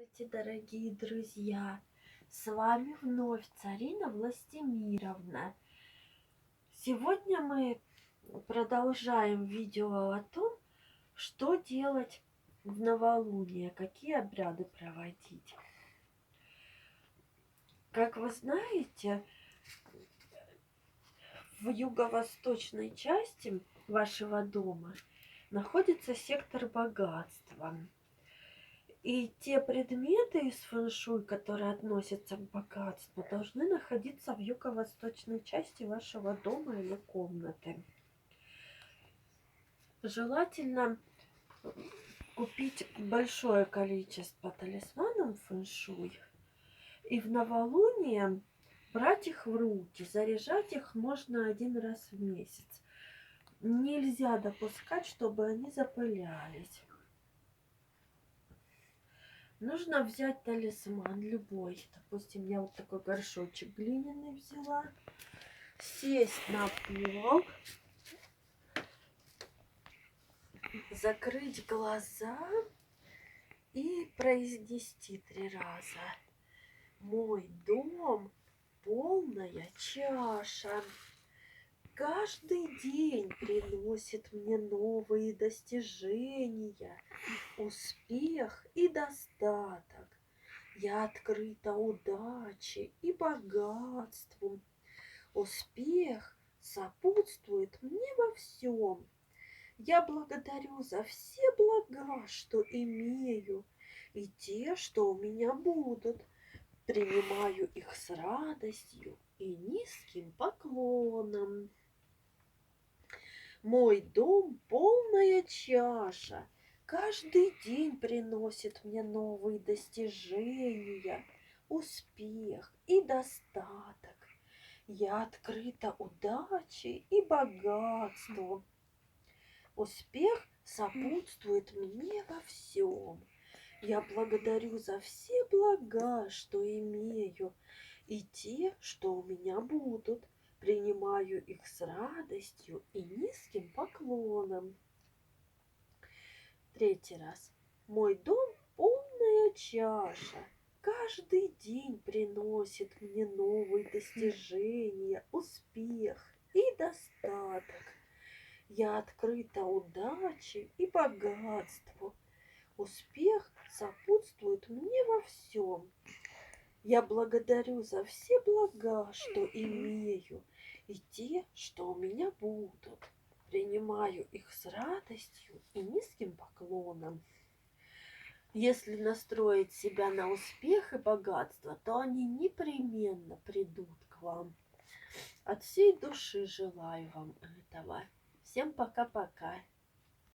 Здравствуйте, дорогие друзья! С вами вновь Царина Властимировна. Сегодня мы продолжаем видео о том, что делать в новолуние, какие обряды проводить. Как вы знаете, в юго-восточной части вашего дома находится сектор богатства. И те предметы из фэншуй, которые относятся к богатству, должны находиться в юго-восточной части вашего дома или комнаты. Желательно купить большое количество талисманов фэншуй и в новолуние брать их в руки. Заряжать их можно 1 раз в месяц. Нельзя допускать, чтобы они запылялись. Нужно взять талисман любой. Допустим, я вот такой горшочек глиняный взяла. Сесть на пол. Закрыть глаза и произнести 3 раза. Мой дом полная чаша. Каждый день приносит мне новые достижения, успех и достаток. Я открыта удаче и богатству. Успех сопутствует мне во всем. Я благодарю за все блага, что имею, и те, что у меня будут. Принимаю их с радостью и низким поклоном. Мой дом полная чаша. Каждый день приносит мне новые достижения, успех и достаток. Я открыта удачей и богатством. Успех сопутствует мне во всем. Я благодарю за все блага, что имею, и те, что у меня будут. Принимаю их с радостью и низким поклоном. 3 раз. Мой дом полная чаша. Каждый день приносит мне новые достижения, успех и достаток. Я открыта удаче и богатству. Успех сопутствует мне во всем. Я благодарю за все блага, что имею, и те, что у меня будут. Принимаю их с радостью и низким поклоном. Если настроить себя на успех и богатство, то они непременно придут к вам. От всей души желаю вам этого. Всем пока-пока.